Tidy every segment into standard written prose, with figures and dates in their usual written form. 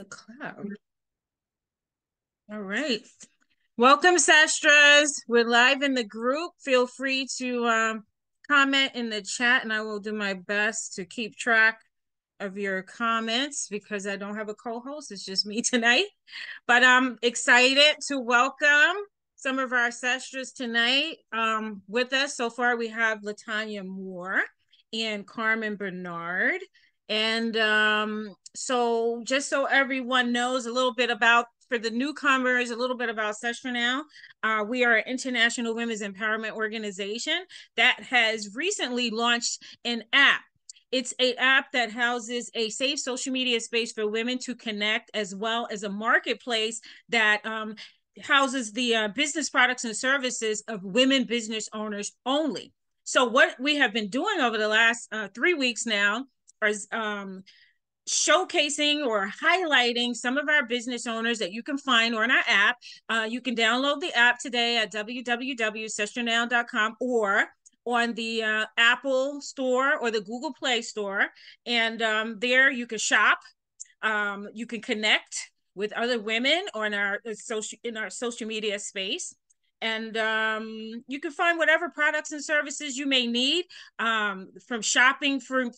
Cloud. All right. Welcome, Sestras. We're live in the group. Feel free to comment in the chat, and I will do my best to keep track of your comments because I don't have a co-host. It's just me tonight. But I'm excited to welcome some of our Sestras tonight with us. So far, we have Latanya Moore and Carmen Bernard. And so just so everyone knows a little bit about, for the newcomers, a little bit about Sestranow. We are an international women's empowerment organization that has recently launched an app. It's an app that houses a safe social media space for women to connect, as well as a marketplace that houses the business products and services of women business owners only. So what we have been doing over the last 3 weeks now is showcasing or highlighting some of our business owners that you can find on our app. You can download the app today at www.sestranow.com or on the Apple Store or the Google Play Store. And there you can shop. You can connect with other women on our social media space. And you can find whatever products and services you may need, from shopping for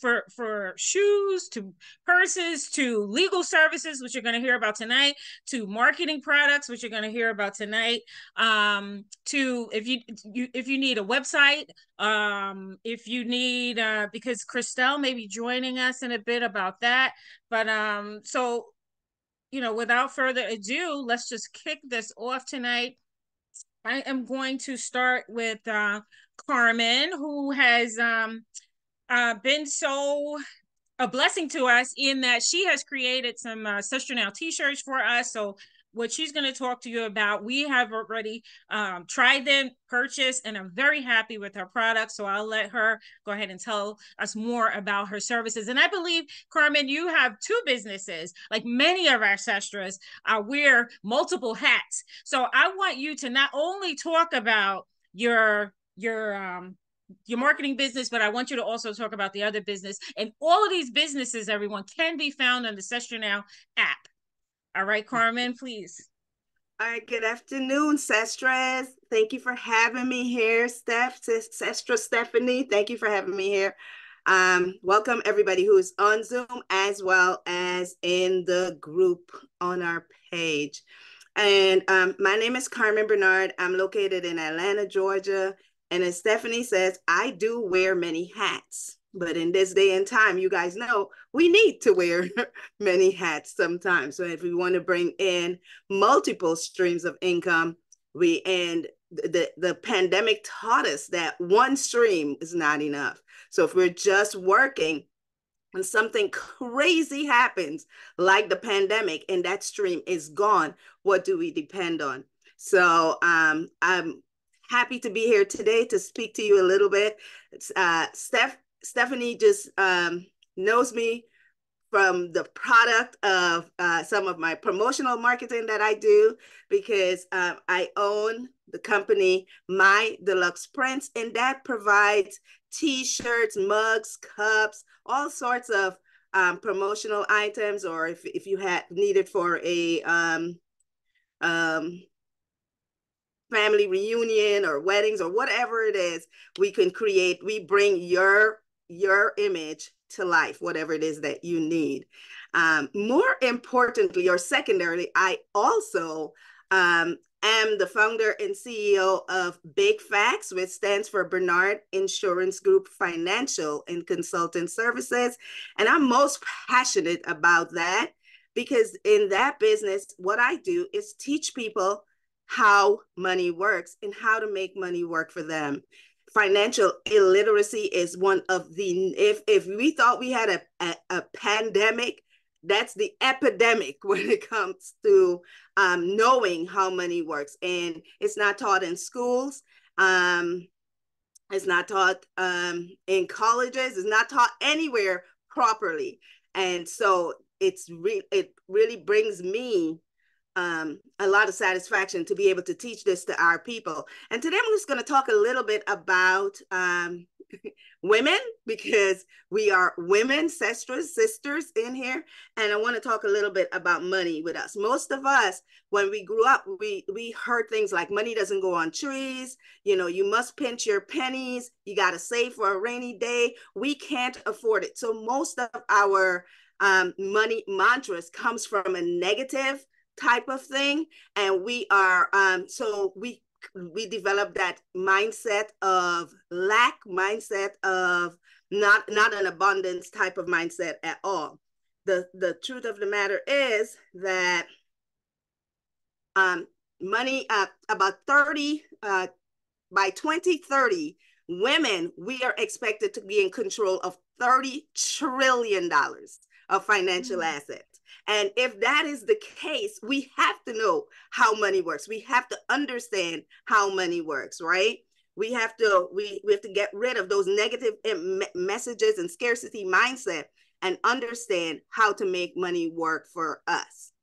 shoes to purses to legal services, which you're going to hear about tonight, to marketing products, which you're going to hear about tonight, to if you need a website, if you need because Christelle may be joining us in a bit about that. But so without further ado, let's just kick this off tonight. I am going to start with Carmen, who has been so a blessing to us in that she has created some Sestranow t-shirts for us. So what she's going to talk to you about, we have already tried them, purchased, and I'm very happy with her products. So I'll let her go ahead and tell us more about her services. And I believe, Carmen, you have two businesses, like many of our sestras wear multiple hats. So I want you to not only talk about your marketing business, but I want you to also talk about the other business. And all of these businesses, everyone, can be found on the Sestranow app. All right, Carmen, please. All right, good afternoon, Sestras. Thank you for having me here, Sestra Stephanie. Thank you for having me here. Welcome everybody who is on Zoom as well as in the group on our page. And my name is Carmen Bernard. I'm located in Atlanta, Georgia. And as Stephanie says, I do wear many hats. But in this day and time, you guys know we need to wear many hats sometimes. So if we want to bring in multiple streams of income, the pandemic taught us that one stream is not enough. So if we're just working and something crazy happens, like the pandemic, and that stream is gone, what do we depend on? So I'm happy to be here today to speak to you a little bit. Stephanie just knows me from the product of some of my promotional marketing that I do, because I own the company My Deluxe Prints, and that provides t-shirts, mugs, cups, all sorts of promotional items, or if you had needed for a family reunion or weddings or whatever it is, we bring your image to life, whatever it is that you need. More importantly, or secondarily, I also am the founder and CEO of Big Facts, which stands for Bernard Insurance Group Financial and Consultant Services. And I'm most passionate about that because in that business, what I do is teach people how money works and how to make money work for them. Financial illiteracy is one of the, if we thought we had a pandemic, that's the epidemic when it comes to knowing how money works. And it's not taught in schools. It's not taught in colleges. It's not taught anywhere properly. And so it really brings me a lot of satisfaction to be able to teach this to our people. And today I'm just going to talk a little bit about women, because we are women, sisters in here. And I want to talk a little bit about money with us. Most of us, when we grew up, we heard things like money doesn't go on trees. You know, you must pinch your pennies. You got to save for a rainy day. We can't afford it. So most of our money mantras comes from a negative type of thing. And we are, so we develop that mindset of lack, mindset of not an abundance type of mindset at all. The truth of the matter is that money, about 30 by 2030, women, we are expected to be in control of $30 trillion of financial assets. And if that is the case, we have to know how money works. We have to understand how money works, right? We have to get rid of those negative messages and scarcity mindset and understand how to make money work for us.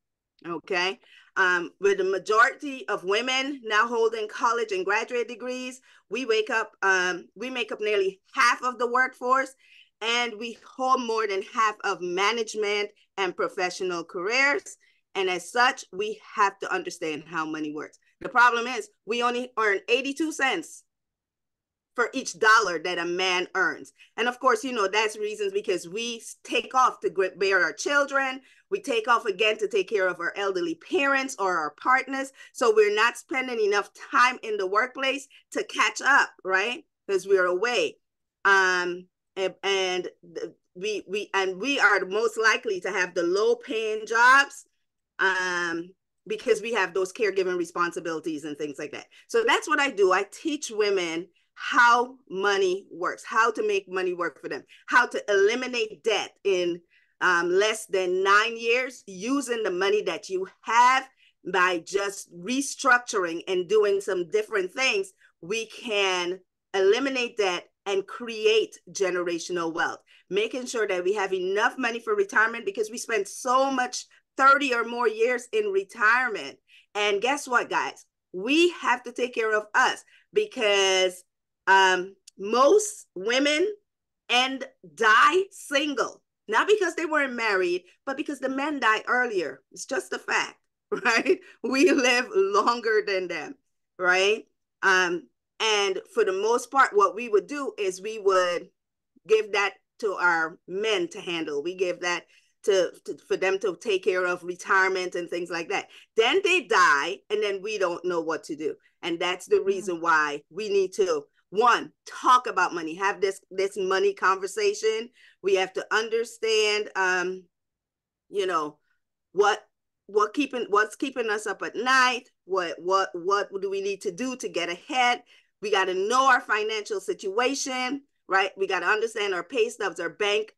Okay. With the majority of women now holding college and graduate degrees, we make up nearly half of the workforce, and we hold more than half of management and professional careers. And as such, we have to understand how money works. The problem is we only earn 82 cents for each dollar that a man earns. And of course, you know, that's reasons because we take off to bear our children. We take off again to take care of our elderly parents or our partners. So we're not spending enough time in the workplace to catch up, right? Because we're away. And we are most likely to have the low paying jobs because we have those caregiving responsibilities and things like that. So that's what I do. I teach women how money works, how to make money work for them, how to eliminate debt in less than 9 years using the money that you have. By just restructuring and doing some different things, we can eliminate debt and create generational wealth, making sure that we have enough money for retirement, because we spend so much 30 or more years in retirement. And guess what, guys? We have to take care of us, because most women die single, not because they weren't married, but because the men die earlier. It's just a fact, right? We live longer than them, right? And for the most part, what we would do is we would give that to our men to handle. We give that for them to take care of retirement and things like that. Then they die, and then we don't know what to do. And that's the reason why we need to, one, talk about money, have this money conversation. We have to understand, you know, what's keeping us up at night. What do we need to do to get ahead? We got to know our financial situation, right? We got to understand our pay stubs, our bank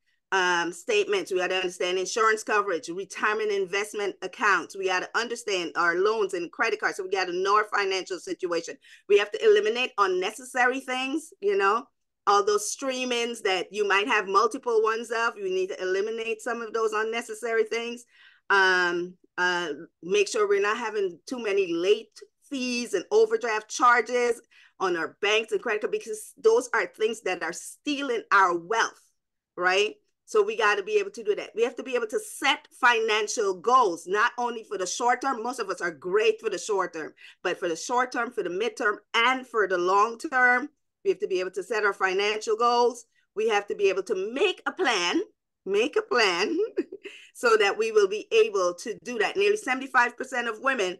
statements. We got to understand insurance coverage, retirement investment accounts. We got to understand our loans and credit cards. So we got to know our financial situation. We have to eliminate unnecessary things, you know, all those streamings that you might have multiple ones of. You need to eliminate some of those unnecessary things. Make sure we're not having too many late fees and overdraft charges on our banks and credit card, because those are things that are stealing our wealth, right? So we got to be able to do that. We have to be able to set financial goals, not only for the short term. Most of us are great for the short term, but for the short term, for the midterm, and for the long term, we have to be able to set our financial goals. We have to be able to make a plan so that we will be able to do that. Nearly 75% of women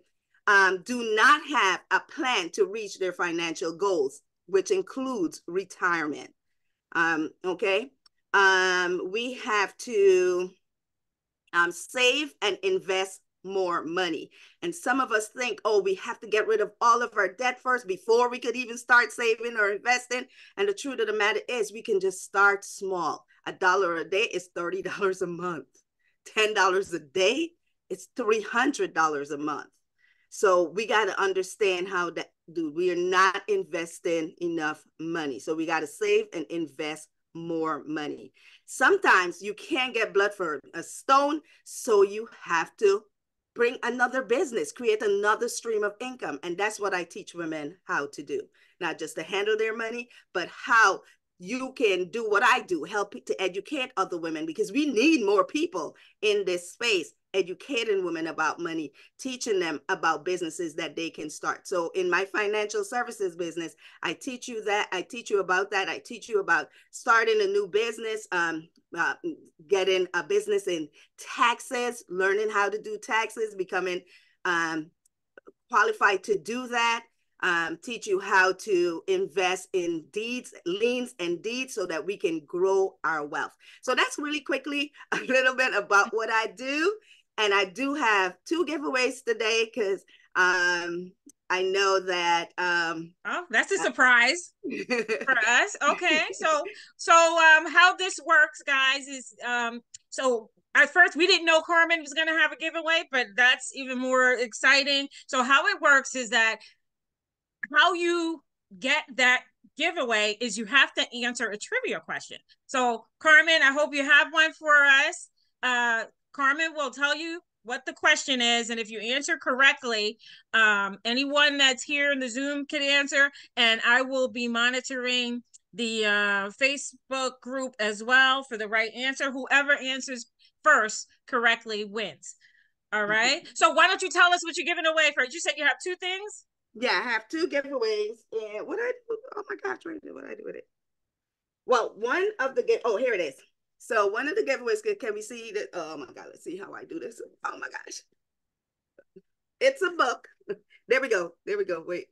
do not have a plan to reach their financial goals, which includes retirement. Okay. We have to save and invest more money. And some of us think, oh, we have to get rid of all of our debt first before we could even start saving or investing. And the truth of the matter is, we can just start small. $1 a day is $30 a month. $10 a day, it's $300 a month. So we got to understand how that we are not investing enough money. So we got to save and invest more money. Sometimes you can't get blood for a stone, so you have to bring another business, create another stream of income. And that's what I teach women how to do, not just to handle their money, but how you can do what I do, help to educate other women, because we need more people in this space, educating women about money, teaching them about businesses that they can start. So in my financial services business, I teach you that. I teach you about that. I teach you about starting a new business, getting a business in taxes, learning how to do taxes, becoming qualified to do that. Teach you how to invest in deeds, liens and deeds, so that we can grow our wealth. So that's really quickly a little bit about what I do. And I do have 2 giveaways today, because I know that oh, that's a surprise for us. Okay, so how this works, guys, is so at first we didn't know Carmen was going to have a giveaway, but that's even more exciting. So how it works is that how you get that giveaway is you have to answer a trivia question. So Carmen, I hope you have one for us. Carmen will tell you what the question is, and if you answer correctly, anyone that's here in the Zoom can answer, and I will be monitoring the Facebook group as well for the right answer. Whoever answers first correctly wins. All right, so why don't you tell us what you're giving away first? You said you have 2 things. Yeah, I have 2 giveaways. And what I do? Oh my gosh, what I do with it? Well, one of the oh, here it is. So one of the giveaways, can we see that? Oh my God, let's see how I do this. Oh my gosh. It's a book. There we go. There we go. Wait.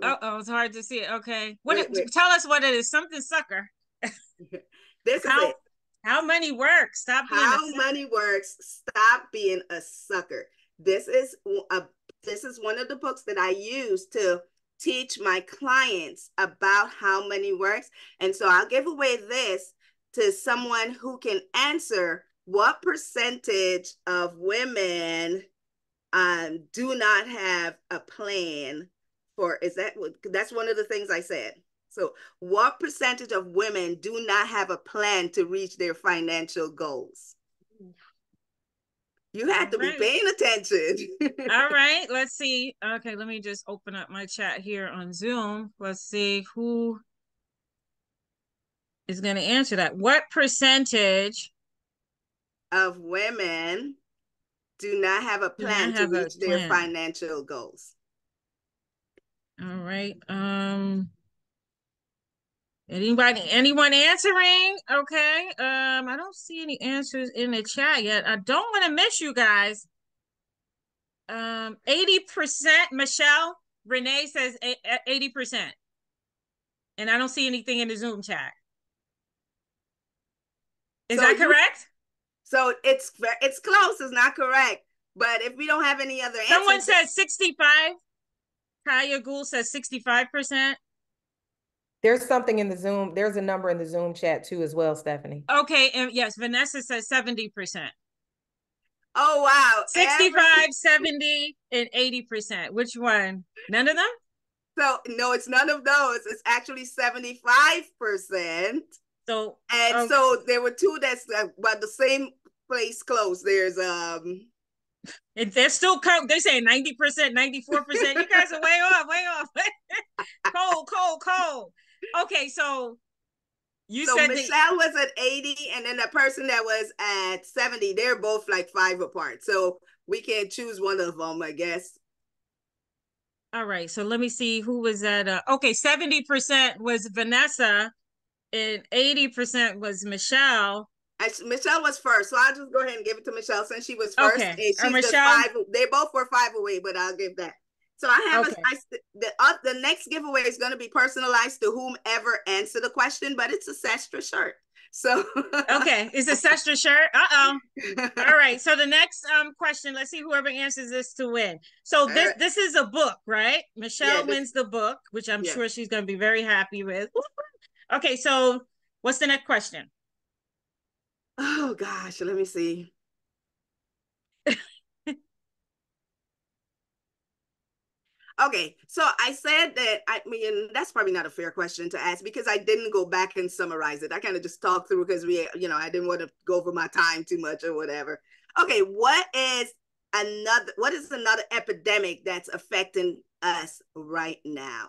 Oh, it's hard to see it. Okay. Wait. Tell us what it is. Something sucker. This is it. How money works. Stop being How money works. Stop being a sucker. This is one of the books that I use to teach my clients about how money works. And so I'll give away this to someone who can answer what percentage of women do not have a plan for, that's one of the things I said. So what percentage of women do not have a plan to reach their financial goals? You had to be paying attention. All right, let's see. Okay, let me just open up my chat here on Zoom. Let's see who is going to answer that. What percentage of women do not have a plan to reach their financial goals? All right. Anyone answering? Okay. I don't see any answers in the chat yet. I don't want to miss you guys. 80%. Michelle Renee says 80%, and I don't see anything in the Zoom chat. Is that correct? So it's close. It's not correct. But if we don't have any other answers, someone says 65. Kaya Gould says 65%. There's something in the Zoom. There's a number in the Zoom chat too as well, Stephanie. Okay, and yes, Vanessa says 70%. Oh, wow. 65, 70, and 80%. Which one? None of them? So, no, it's none of those. It's actually 75%. So, so there were 2 that's but the same place close. There's and they're still they say 90%, 94%. You guys are way off. Cold. Okay, so you said Michelle was at 80, and then the person that was at 70, they're both like 5 apart. So we can't choose one of them, I guess. All right, so let me see who was at. Okay, 70% was Vanessa, and 80% was Michelle. Michelle was first, so I'll just go ahead and give it to Michelle since she was first. Okay, and she's Michelle, they both were 5 away, but I'll give that. So I have the next giveaway is going to be personalized to whomever answered the question, but it's a Sestra shirt. So okay, it's a Sestra shirt. All right. So the next question, let's see whoever answers this to win. So this is a book, right? Michelle wins the book, which I'm sure she's going to be very happy with. Okay, so what's the next question? Oh gosh, let me see. Okay, so I said that, I mean, that's probably not a fair question to ask because I didn't go back and summarize it. I kind of just talked through because I didn't want to go over my time too much or whatever. Okay, what is another epidemic that's affecting us right now?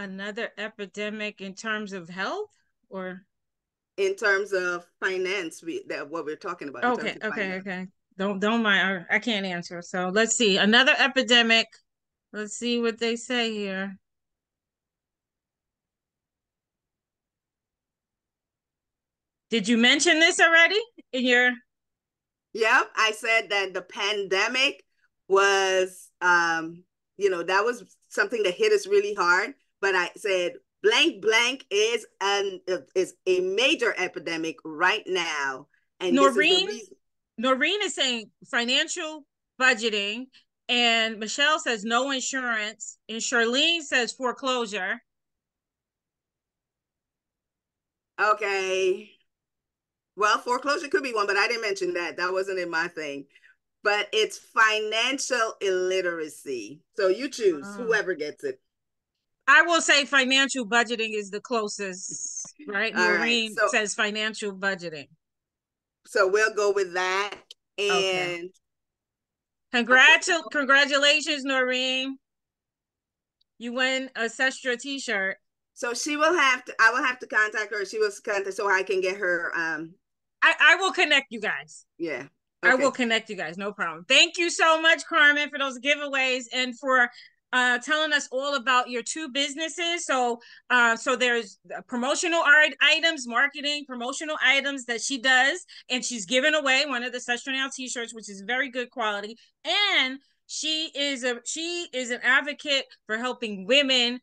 Another epidemic in terms of health, or in terms of finance, that what we're talking about in terms okay, of okay, finance. okay. Don't mind. I can't answer. So let's see. Another epidemic. Let's see what they say here. Did you mention this already in your? Yep, I said that the pandemic was, that was something that hit us really hard. But I said blank blank is a major epidemic right now, and this is the Noreen, reason. Noreen is saying financial budgeting, and Michelle says no insurance, and Charlene says foreclosure. Okay, well, foreclosure could be one, but I didn't mention that. That wasn't in my thing. But it's financial illiteracy. So you choose Oh. whoever gets it. I will say financial budgeting is the closest, right? All right. Noreen says financial budgeting. So we'll go with that. Okay. And Congratulations, Noreen. You win a Sestra t-shirt. so I will have to contact her. She will contact so I can get her I will connect you guys. Yeah. I will Okay. connect you guys. No problem. Thank you so much, Carmen, for those giveaways and for telling us all about your two businesses. So there's promotional items, marketing, promotional items that she does, and she's giving away one of the Sestranow t-shirts, which is very good quality. And she is an advocate for helping women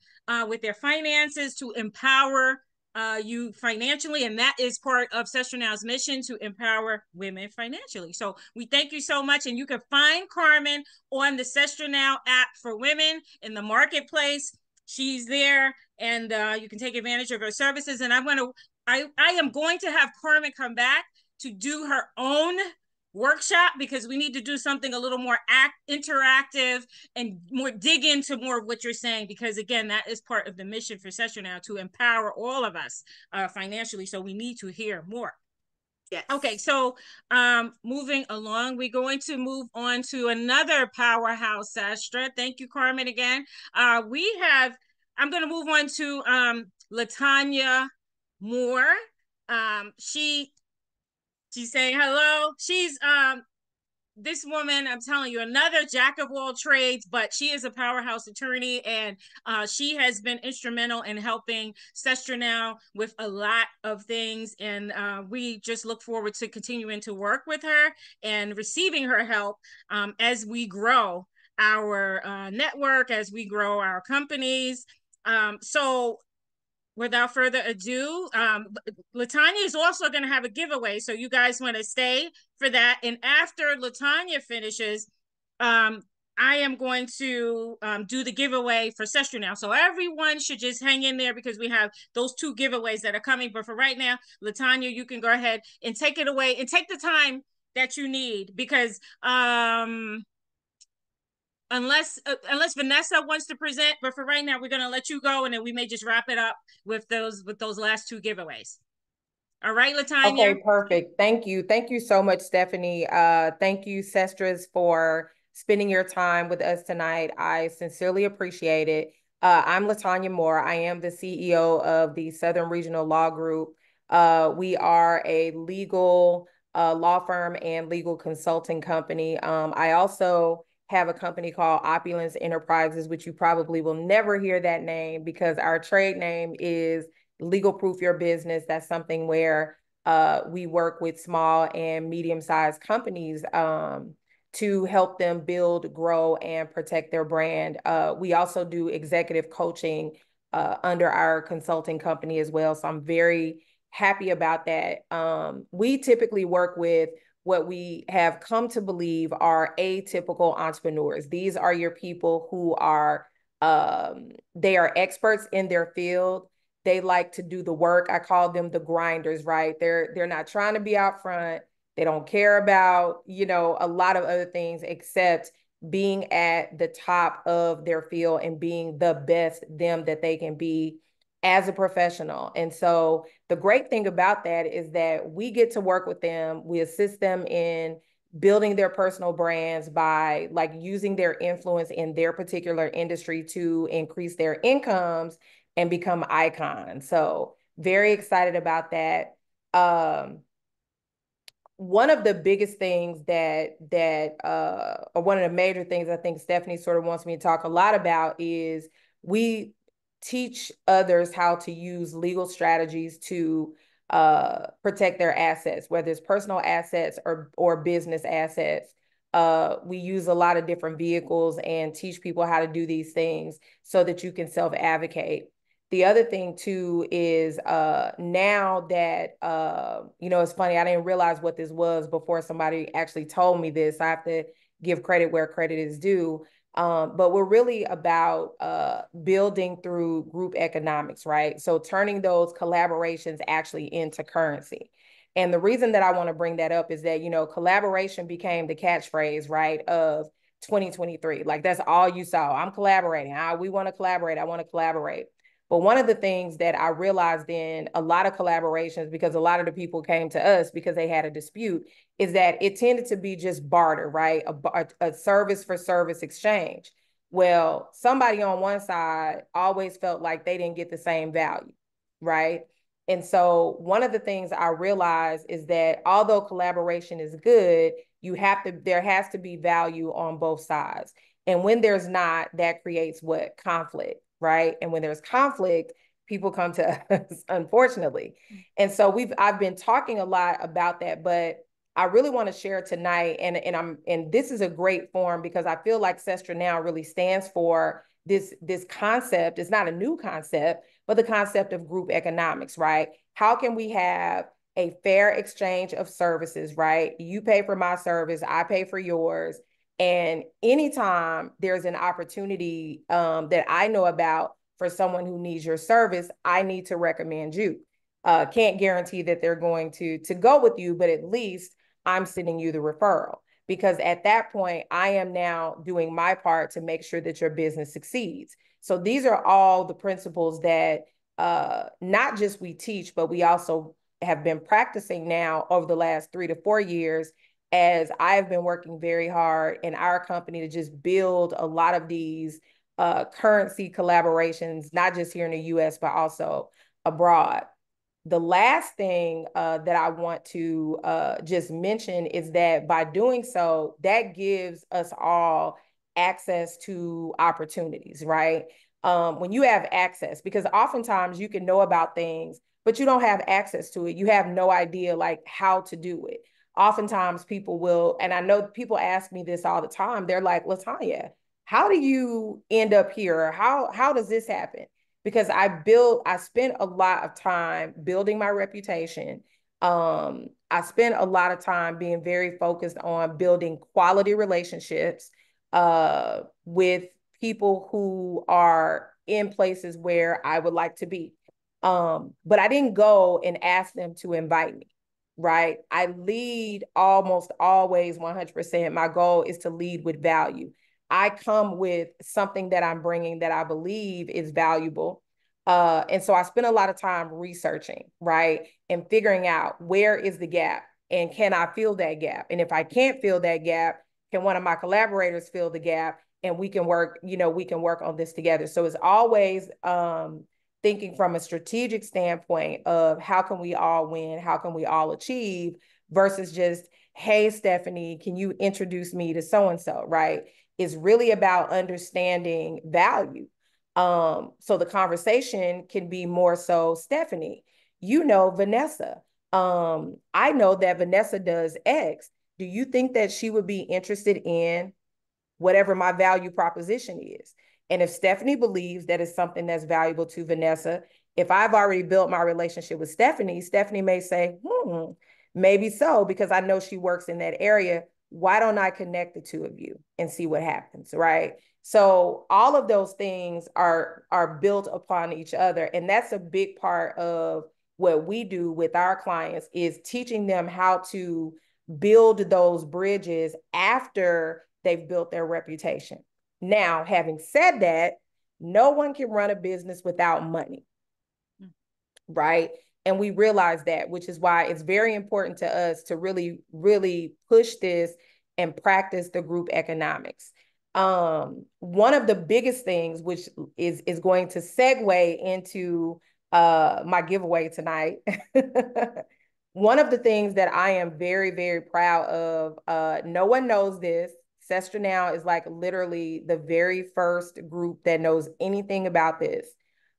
with their finances to empower you financially, and that is part of Sestranow's mission to empower women financially. So we thank you so much, and you can find Carmen on the Sestranow app for women in the marketplace. She's there, and you can take advantage of her services. And I am going to have Carmen come back to do her own workshop because we need to do something a little more interactive and more dig into more of what you're saying, because again, that is part of the mission for Sestranow, to empower all of us financially. So we need to hear more. Yes. Okay, so moving along, we're going to move on to another powerhouse Sestra. Thank you, Carmen, again. I'm going to move on to Latanya Moore. She's saying hello. She's this woman, I'm telling you, another jack of all trades, but she is a powerhouse attorney, and she has been instrumental in helping Sestranow with a lot of things. And we just look forward to continuing to work with her and receiving her help as we grow our network, as we grow our companies. So without further ado, Latanya is also going to have a giveaway. So you guys want to stay for that. And after Latanya finishes, I am going to do the giveaway for Sestranow. So everyone should just hang in there because we have those two giveaways that are coming. But for right now, Latanya, you can go ahead and take it away and take the time that you need, because unless Vanessa wants to present, but for right now we're going to let you go, and then we may just wrap it up with those last two giveaways. All right, Latanya. Okay, perfect. Thank you. Thank you so much, Stephanie. Thank you, Sestras, for spending your time with us tonight. I sincerely appreciate it. I'm Latanya Moore. I am the CEO of the Southern Regional Law Group. We are a legal law firm and legal consulting company. I also have a company called Opulence Enterprises, which you probably will never hear that name because our trade name is Legal Proof Your Business. That's something where we work with small and medium-sized companies to help them build, grow, and protect their brand. We also do executive coaching under our consulting company as well. So I'm very happy about that. We typically work with what we have come to believe are atypical entrepreneurs. These are your people who are, they are experts in their field. They like to do the work. I call them the grinders, right? They're not trying to be out front. They don't care about, a lot of other things except being at the top of their field and being the best them that they can be as a professional. And so the great thing about that is that we get to work with them. We assist them in building their personal brands by using their influence in their particular industry to increase their incomes and become icons. So very excited about that. One of the biggest things or one of the major things I think Stephanie sort of wants me to talk a lot about is we teach others how to use legal strategies to protect their assets, whether it's personal assets or business assets. We use a lot of different vehicles and teach people how to do these things so that you can self-advocate. The other thing too is now that it's funny, I didn't realize what this was before somebody actually told me this. I have to give credit where credit is due. But we're really about building through group economics, right? So turning those collaborations actually into currency. And the reason that I want to bring that up is that, collaboration became the catchphrase, right, of 2023. Like that's all you saw. I'm collaborating. We want to collaborate. I want to collaborate. But one of the things that I realized in a lot of collaborations, because a lot of the people came to us because they had a dispute, is that it tended to be just barter, right? A service for service exchange. Well, somebody on one side always felt like they didn't get the same value, right? And so one of the things I realized is that although collaboration is good, there has to be value on both sides. And when there's not, that creates what? Conflict, right? And when there's conflict, people come to us, unfortunately. And so I've been talking a lot about that, but I really want to share tonight, and this is a great forum because I feel like Sestranow really stands for this concept. It's not a new concept, but the concept of group economics, right? How can we have a fair exchange of services, right? You pay for my service, I pay for yours. And anytime there's an opportunity that I know about for someone who needs your service, I need to recommend you. Can't guarantee that they're going to go with you, but at least I'm sending you the referral, because at that point, I am now doing my part to make sure that your business succeeds. So these are all the principles that not just we teach, but we also have been practicing now over the last 3 to 4 years, as I've been working very hard in our company to just build a lot of these currency collaborations, not just here in the US, but also abroad. The last thing that I want to just mention is that by doing so, that gives us all access to opportunities, right? When you have access, because oftentimes you can know about things, but you don't have access to it. You have no idea like how to do it. Oftentimes people will, and I know people ask me this all the time. They're like, LaTanya, how do you end up here? How does this happen? Because I spent a lot of time building my reputation. I spent a lot of time being very focused on building quality relationships with people who are in places where I would like to be. But I didn't go and ask them to invite me, right? I lead almost always 100%. My goal is to lead with value. I come with something that I'm bringing that I believe is valuable. And so I spend a lot of time researching, right? And figuring out where is the gap and can I fill that gap? And if I can't fill that gap, can one of my collaborators fill the gap? And we can work on this together. So it's always thinking from a strategic standpoint of how can we all win? How can we all achieve versus just, hey, Stephanie, can you introduce me to so-and-so, right? Is really about understanding value. So the conversation can be more so, Stephanie, Vanessa. I know that Vanessa does X. Do you think that she would be interested in whatever my value proposition is? And if Stephanie believes that it's something that's valuable to Vanessa, if I've already built my relationship with Stephanie, Stephanie may say, maybe so, because I know she works in that area. Why don't I connect the two of you and see what happens, right? So all of those things are built upon each other. And that's a big part of what we do with our clients, is teaching them how to build those bridges after they've built their reputation. Now, having said that, no one can run a business without money, right? And we realize that, which is why it's very important to us to really, really push this and practice the group economics. One of the biggest things, which is going to segue into my giveaway tonight. One of the things that I am very, very proud of, no one knows this. Sestranow is like literally the very first group that knows anything about this.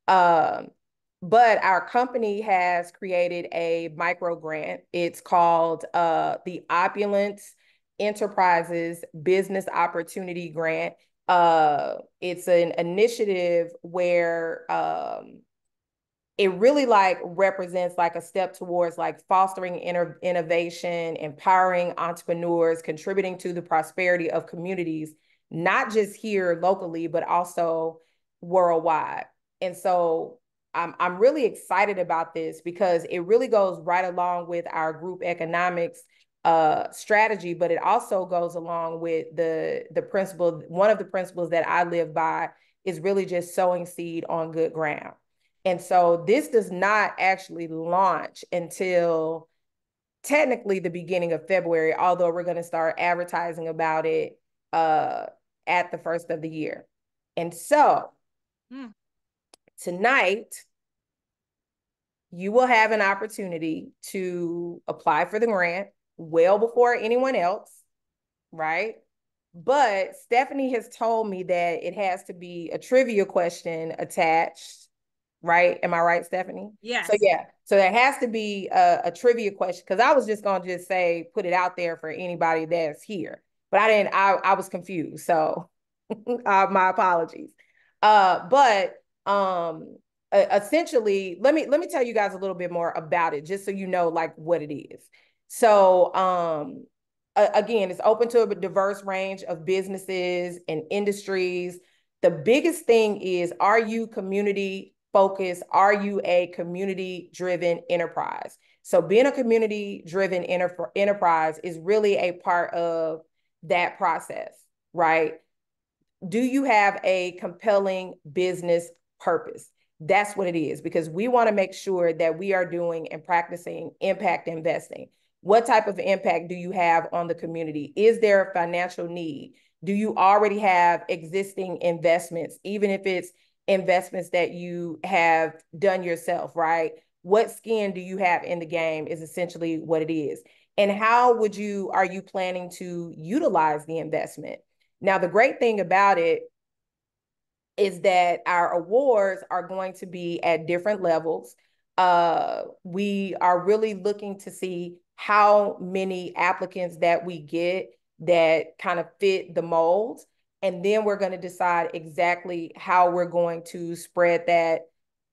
But our company has created a micro grant. It's called the Opulence Enterprises Business Opportunity Grant. It's an initiative where it really like represents like a step towards like fostering innovation, empowering entrepreneurs, contributing to the prosperity of communities, not just here locally, but also worldwide. And so I'm really excited about this because it really goes right along with our group economics strategy, but it also goes along with the principle. One of the principles that I live by is really just sowing seed on good ground. And so this does not actually launch until technically the beginning of February, although we're going to start advertising about it at the first of the year. And so tonight, you will have an opportunity to apply for the grant well before anyone else, right? But Stephanie has told me that it has to be a trivia question attached, right? Am I right, Stephanie? Yes. So yeah, so there has to be a trivia question because I was just gonna just say put it out there for anybody that's here, but I didn't. I was confused, so my apologies. But essentially, let me tell you guys a little bit more about it, just so you know like what it is. So again, it's open to a diverse range of businesses and industries. The biggest thing is, are you community focused? Are you a community driven enterprise? So being a community driven enterprise is really a part of that process, right? Do you have a compelling business purpose? That's what it is, because we want to make sure that we are doing and practicing impact investing. What type of impact do you have on the community? Is there a financial need? Do you already have existing investments, even if it's investments that you have done yourself, right? What skin do you have in the game is essentially what it is. And how are you planning to utilize the investment? Now, the great thing about it is that our awards are going to be at different levels. We are really looking to see how many applicants that we get that kind of fit the molds. And then we're going to decide exactly how we're going to spread that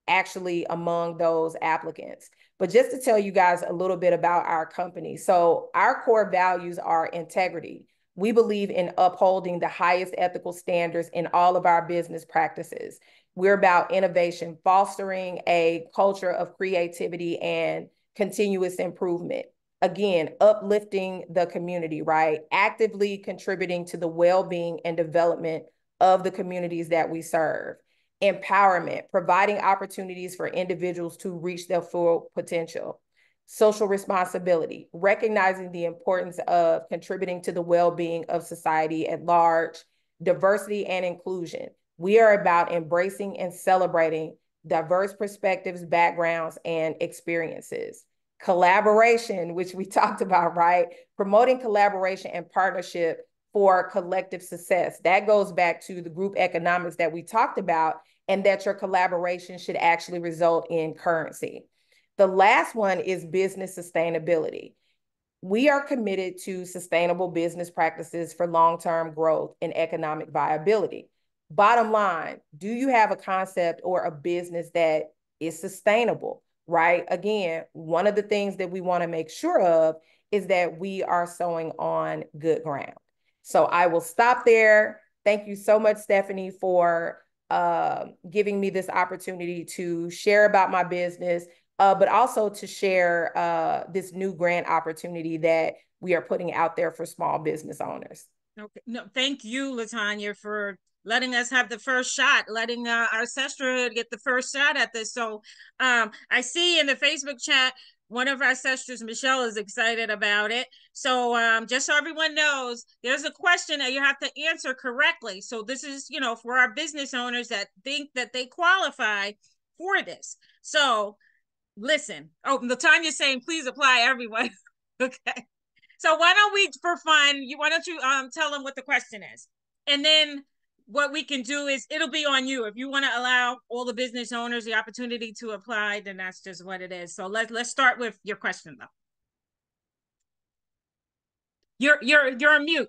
actually among those applicants. But just to tell you guys a little bit about our company. So our core values are integrity. We believe in upholding the highest ethical standards in all of our business practices. We're about innovation, fostering a culture of creativity and continuous improvement. Again, uplifting the community, right? Actively contributing to the well-being and development of the communities that we serve. Empowerment, providing opportunities for individuals to reach their full potential. Social responsibility, recognizing the importance of contributing to the well-being of society at large. Diversity and inclusion. We are about embracing and celebrating diverse perspectives, backgrounds, and experiences. Collaboration, which we talked about, right? Promoting collaboration and partnership for collective success. That goes back to the group economics that we talked about, and that your collaboration should actually result in currency. The last one is business sustainability. We are committed to sustainable business practices for long-term growth and economic viability. Bottom line, do you have a concept or a business that is sustainable, right? Again, one of the things that we want to make sure of is that we are sowing on good ground. So I will stop there. Thank you so much, Stephanie, for giving me this opportunity to share about my business, but also to share this new grant opportunity that we are putting out there for small business owners. Okay. No, thank you, LaTanya, for letting us have the first shot, letting our sisterhood get the first shot at this. So I see in the Facebook chat, one of our sisters, Michelle, is excited about it. So just so everyone knows, there's a question that you have to answer correctly. So this is, for our business owners that think that they qualify for this. So listen. Oh, Latanya's saying, please apply, everyone. Okay. So why don't we, for fun, why don't you tell them what the question is? And then what we can do is it'll be on you. If you want to allow all the business owners the opportunity to apply, then that's just what it is. So let's start with your question though. You're on mute.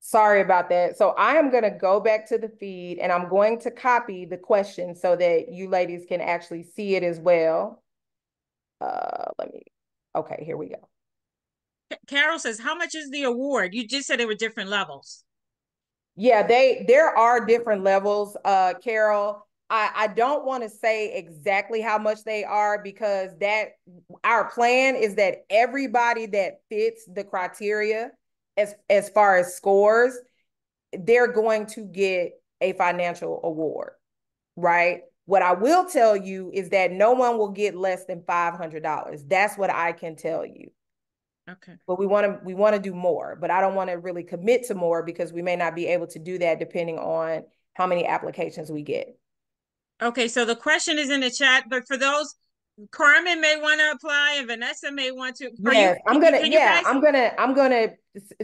Sorry about that. So I am going to go back to the feed and I'm going to copy the question so that you ladies can actually see it as well. Okay, here we go. Carol says, how much is the award? You just said there were different levels. Yeah, there are different levels, Carol. I don't want to say exactly how much they are because our plan is that everybody that fits the criteria as far as scores, they're going to get a financial award, right? What I will tell you is that no one will get less than $500. That's what I can tell you. Okay. But we want to do more, but I don't want to really commit to more because we may not be able to do that depending on how many applications we get. Okay, so the question is in the chat, but for those, Carmen may want to apply and Vanessa may want to. Yes, I'm gonna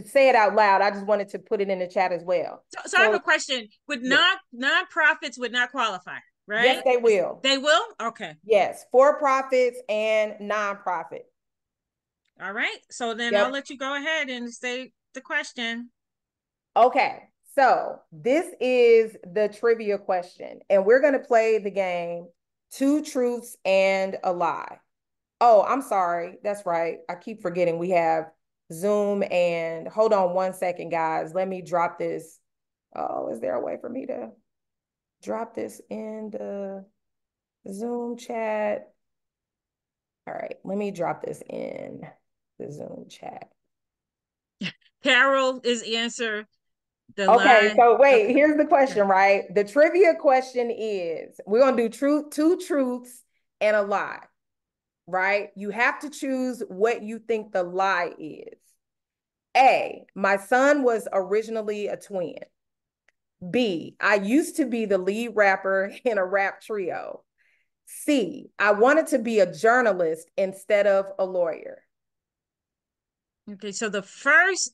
say it out loud. I just wanted to put it in the chat as well. So I have a question. Would nonprofits would not qualify, right? Yes, they will. They will? Okay. Yes, for-profits and nonprofit. All right. So then I'll let you go ahead and say the question. Okay. So this is the trivia question, and we're going to play the game Two Truths and a Lie. Oh, I'm sorry. That's right. I keep forgetting we have Zoom and hold on one second, guys. Let me drop this. Oh, is there a way for me to drop this in the Zoom chat? All right, let me drop this in the Zoom chat. Carol is answer. Okay, so wait, here's the question, right? The trivia question is, we're going to do two truths and a lie, right? You have to choose what you think the lie is. A, my son was originally a twin. B, I used to be the lead rapper in a rap trio. C, I wanted to be a journalist instead of a lawyer. Okay, so the first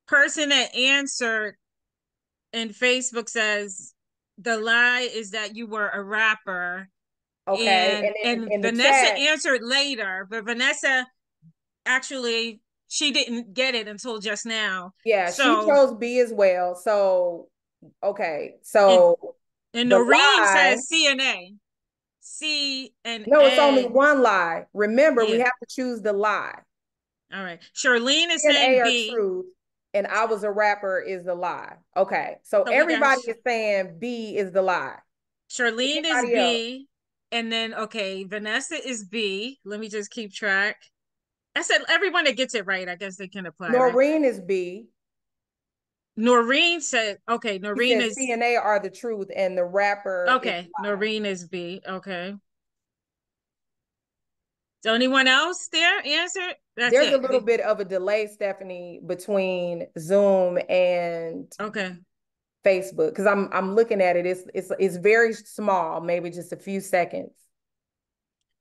person that answered in Facebook says the lie is that you were a rapper. Okay, and Vanessa answered later, but Vanessa actually she didn't get it until just now. Yeah, she chose B as well. So okay, so and Noreen says C and A. C and no, A. it's only one lie. Remember, we have to choose the lie. All right. Charlene is C and saying A B. Are truth, and I was a rapper is the lie. Okay, so everybody is saying B is the lie. Charlene is B. And then, okay, Vanessa is B. Let me just keep track. I said everyone that gets it right, I guess they can apply. Noreen is B. Noreen said, okay, Noreen is C and A are the truth, and the rapper. Okay, Noreen is B. Okay. So anyone else there answer? There's a little bit of a delay, Stephanie, between Zoom and Facebook because I'm looking at it. It's very small, maybe just a few seconds.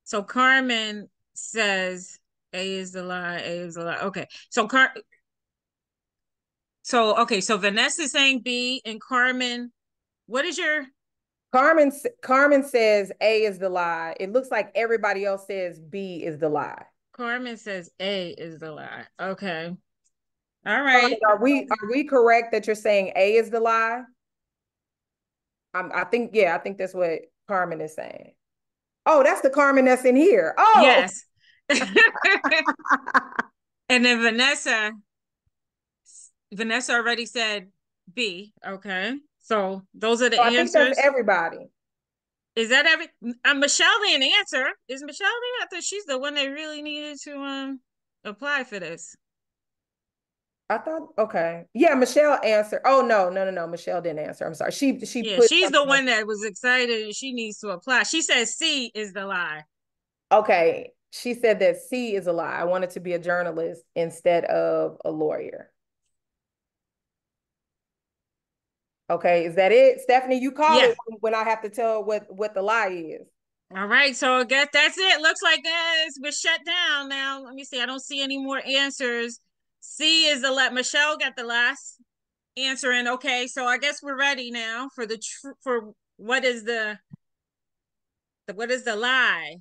So Carmen says A is the lie. A is the lie. Okay. So so Vanessa's saying B and Carmen. What is your Carmen says A is the lie. It looks like everybody else says B is the lie. Carmen says A is the lie. Okay. All right. Carmen, are we correct that you're saying A is the lie? I think that's what Carmen is saying. Oh, that's the Carmen that's in here. Oh, yes. And then Vanessa already said B. Okay. So those are the answers. I think that's everybody. Is that Michelle didn't answer? Is Michelle there? I thought she's the one that really needed to apply for this. I thought, okay. Yeah, Michelle answered. Oh, no. Michelle didn't answer. I'm sorry. She Yeah, put she's the something. one that was excited and she needs to apply. She says C is the lie. Okay. She said that C is a lie. I wanted to be a journalist instead of a lawyer. Okay, is that it? Stephanie, you call Yeah. it when I have to tell what the lie is. All right. So I guess that's it. Looks like we're shut down now. Let me see. I don't see any more answers. C is the Michelle got the last answer in. Okay. So I guess we're ready now for for what is what is the lie?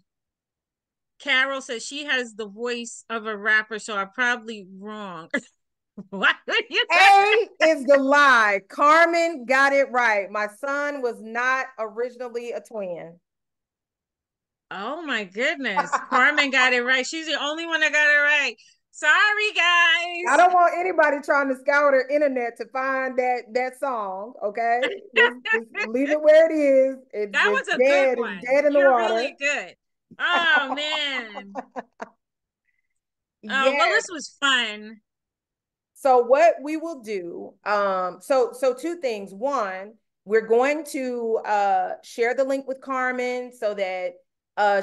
Carol says she has the voice of a rapper, so I'm probably wrong. What did you say? A is the lie. Carmen got it right. My son was not originally a twin. Oh my goodness. Carmen got it right. She's the only one that got it right. Sorry, I guys. don't want anybody trying to scour the internet to find that song. Okay, just leave it where it is. That It's was a good dead. It's one. dead in the You're water. really good. Oh man. Oh, well, Yeah. this was fun. So what we will do, so two things. One, we're going to share the link with Carmen so that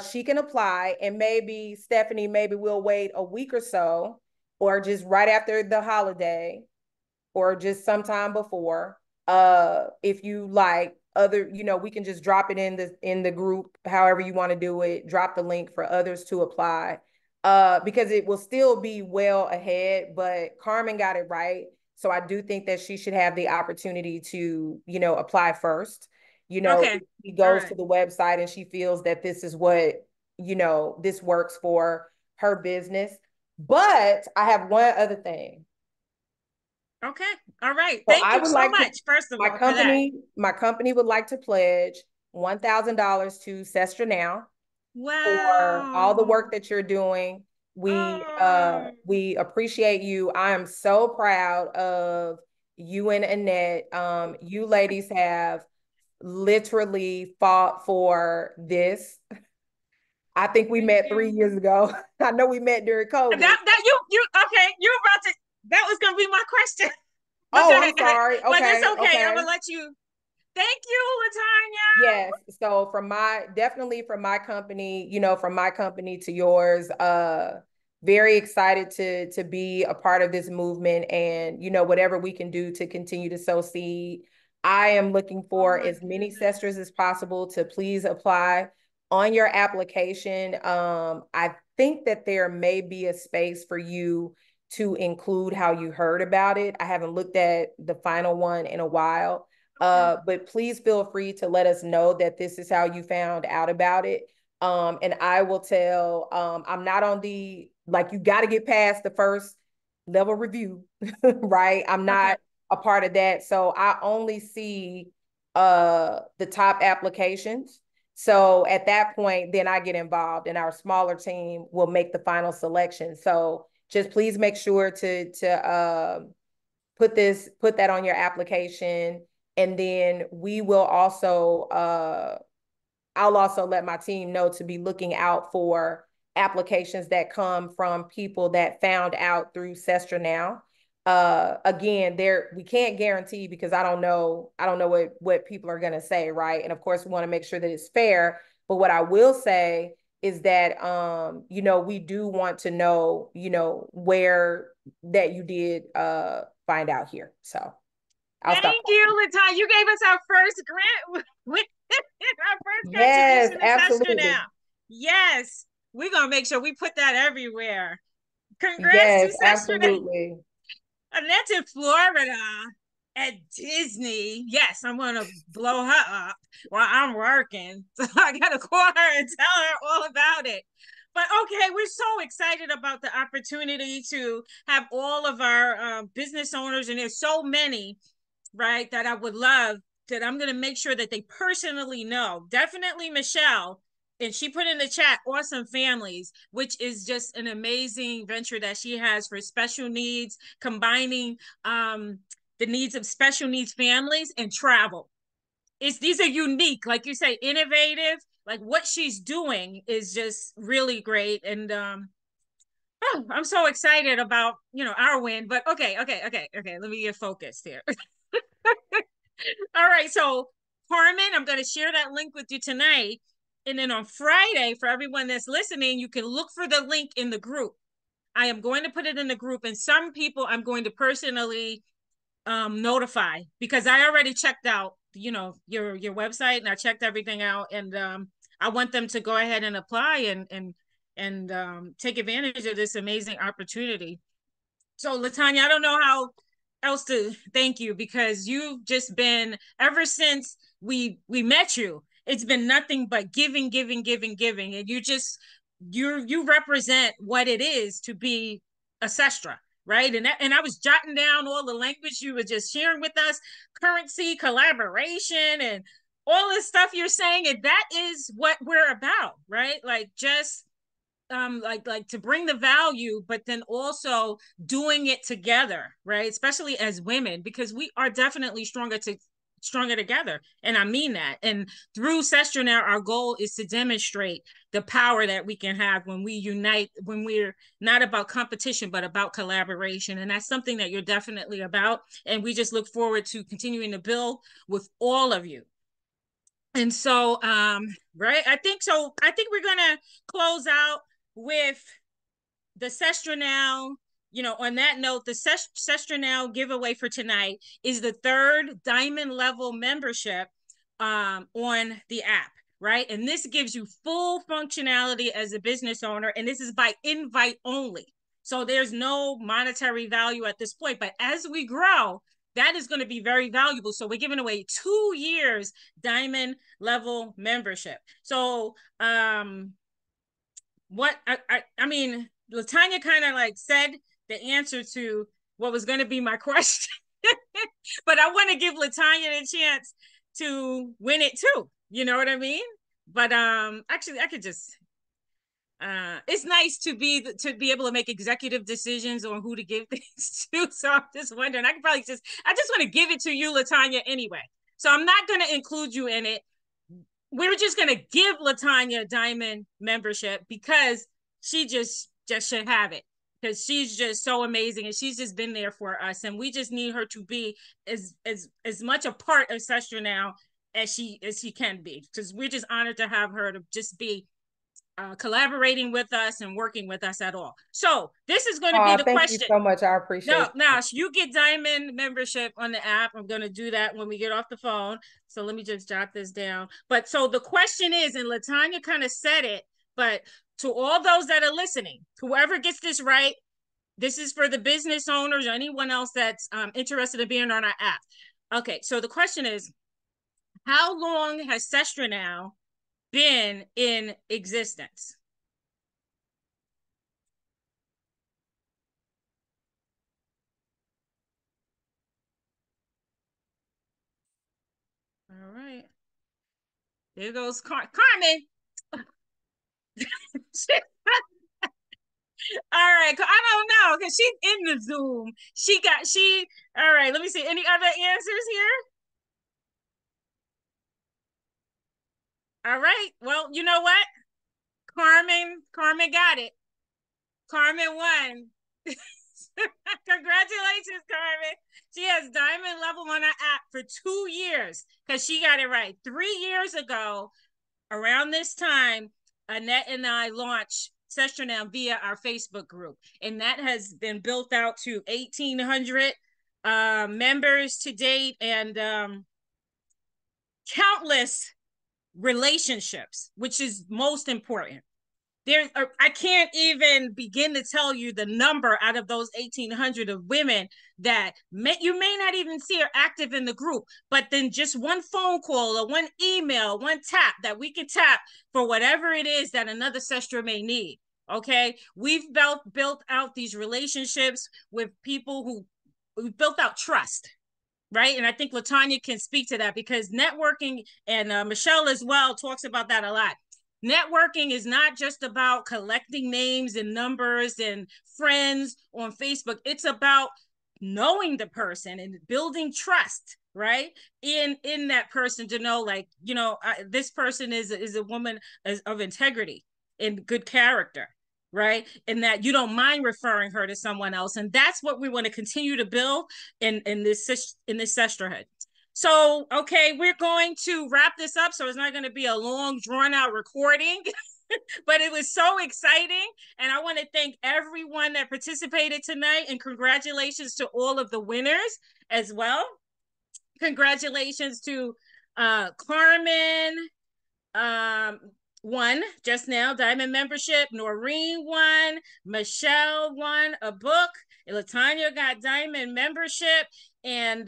she can apply, and maybe Stephanie, maybe we'll wait a week or so, or just right after the holiday, or just sometime before. If you like other, we can just drop it in the group, however you want to do it, drop the link for others to apply. Because it will still be well ahead, but Carmen got it right. So I do think that she should have the opportunity to, apply first. Okay. If she All goes to right. the website and she feels that this is what, this works for her business. But I have one other thing. Okay. All right. So Thank I you would so like to, much, first of all, for that. my company would like to pledge $1,000 to Sestranow for all the Wow. work that you're doing. Oh. We appreciate you. I am so proud of you and Annette. You ladies have literally fought for this. I think we Thank met 3 years you. ago. I know we met during COVID. That you okay, you were about to that was gonna be my question. But Oh, I'm go ahead. sorry. But it's Okay, okay. I'm okay. gonna let you. Thank you, Latanya. Yes. So definitely from my company, from my company to yours, very excited to be a part of this movement, and whatever we can do to continue to sow seed. I am looking Oh for my as many sisters goodness. as possible to please apply on your application. I think that there may be a space for you to include how you heard about it. I haven't looked at the final one in a while. Okay. But please feel free to let us know that this is how you found out about it. And I will tell, I'm not on like, you got to get past the first level review, right? I'm Okay. not a part of that. So I only see the top applications. So at that point, then I get involved and our smaller team will make the final selection. So just please make sure to put that on your application, and then we will also I'll also let my team know to be looking out for applications that come from people that found out through Sestranow. Again, there we can't guarantee because I don't know what people are gonna say, right? And of course, we want to make sure that it's fair. But what I will say is that we do want to know, where that you did find out here. So I'll stop Thank talking. you, Latanya. You gave us our first grant our first Yes, contribution to Sestra absolutely. now. Yes. We're gonna make sure we put that everywhere. Congrats to Yes, Sestra now. absolutely. And that's in Florida at Disney. Yes, I'm gonna blow her up while I'm working. So I gotta call her and tell her all about it. But okay, we're so excited about the opportunity to have all of our business owners, and there's so many, right, that I would love that I'm going to make sure that they personally know. Definitely Michelle. And she put in the chat, awesome families, which is just an amazing venture that she has for special needs, combining the needs of special needs families and travel. These are unique, like you say, innovative. Like what she's doing is just really great. And Oh, I'm so excited about, our win, but okay. Let me get focused here. All right. So, Carmen, I'm going to share that link with you tonight. And then on Friday, for everyone that's listening, you can look for the link in the group. I am going to put it in the group, and some people I'm going to personally notify, because I already checked out, your website, and I checked everything out, and I want them to go ahead and apply and take advantage of this amazing opportunity. So, Latanya, I don't know how else to thank you, because you've just been, ever since we met you, it's been nothing but giving, giving, giving, giving, and you represent what it is to be a sestra, right? And I was jotting down all the language you were just sharing with us, currency, collaboration, and all this stuff you're saying, and that is what we're about, right? Like, just like to bring the value, but then also doing it together, right? Especially as women, because we are definitely stronger together, and I mean that. And through Sestranow, our goal is to demonstrate the power that we can have when we unite, when we're not about competition but about collaboration, and that's something that you're definitely about, and we just look forward to continuing to build with all of you. And so, right, I think we're gonna close out with the Sestranow. On that note, the Sestranow giveaway for tonight is the 3rd diamond level membership on the app, right? And this gives you full functionality as a business owner, and this is by invite only. So there's no monetary value at this point, but as we grow, that is going to be very valuable. So we're giving away 2 years diamond level membership. So what I mean, Latanya kind of like said the answer to what was going to be my question, but I want to give Latanya a chance to win it too. You know what I mean? But actually, I could just. It's nice to be able to make executive decisions on who to give things to. So I'm just wondering. I just want to give it to you, Latanya, anyway. So I'm not going to include you in it. We're just going to give Latanya a diamond membership because she just should have it, because she's just so amazing, and she's just been there for us, and we just need her to be as much a part of Sestranow as she can be, because we're just honored to have her to just be collaborating with us and working with us at all. So this is going to be the Thank question. you so much. I appreciate No, you get diamond membership on the app. I'm going to do that when we get off the phone. So let me just jot this down. But so the question is, and Latanya kind of said it, but to all those that are listening, whoever gets this right, this is for the business owners or anyone else that's interested in being on our app. Okay, so the question is, how long has Sestranow been in existence? All right. There goes Carmen. All right. I don't know, because she's in the Zoom. All right. Let me see. Any other answers here? All right. Well, you know what? Carmen got it. Carmen won. Congratulations, Carmen. She has diamond level on her app for 2 years, because she got it right. 3 years ago, around this time, Annette and I launched Sestranow via our Facebook group, and that has been built out to 1,800 members to date, and countless relationships, which is most important. I can't even begin to tell you the number out of those 1,800 of women that you may not even see are active in the group, but then just one phone call or one email, one tap that we can tap for whatever it is that another sestra may need. Okay, we've built out these relationships with people who we've built out trust, right? And I think Latanya can speak to that, because networking, and Michelle as well talks about that a lot. Networking is not just about collecting names and numbers and friends on Facebook. It's about knowing the person and building trust, right? In that person, to know, like, this person is a woman of integrity and good character. right? And that you don't mind referring her to someone else. And that's what we want to continue to build in this sisterhood. So, okay, we're going to wrap this up. So it's not going to be a long, drawn out recording, but it was so exciting. And I want to thank everyone that participated tonight, and congratulations to all of the winners as well. Congratulations to Carmen, won just now, diamond membership. Noreen won. Michelle won a book. Latanya got diamond membership. And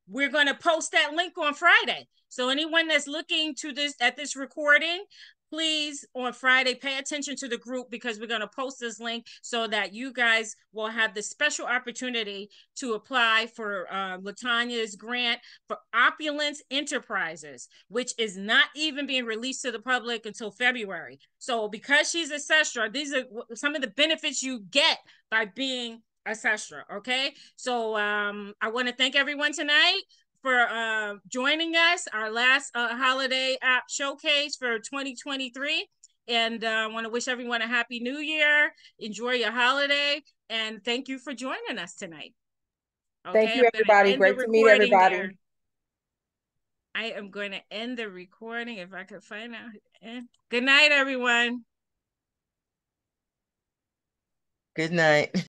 we're going to post that link on Friday. So anyone that's looking to this at this recording, please on Friday pay attention to the group, because we're going to post this link so that you guys will have the special opportunity to apply for Latanya's grant for Opulence Enterprises, which is not even being released to the public until February. So because she's a sestra, these are some of the benefits you get by being a sestra. Okay, so I want to thank everyone tonight for joining us, our last holiday app showcase for 2023. And I want to wish everyone a happy new year. Enjoy your holiday. And thank you for joining us tonight. Okay, thank you, everybody. Great to meet everybody. there. I am going to end the recording if I could find out. Good night, everyone. Good night.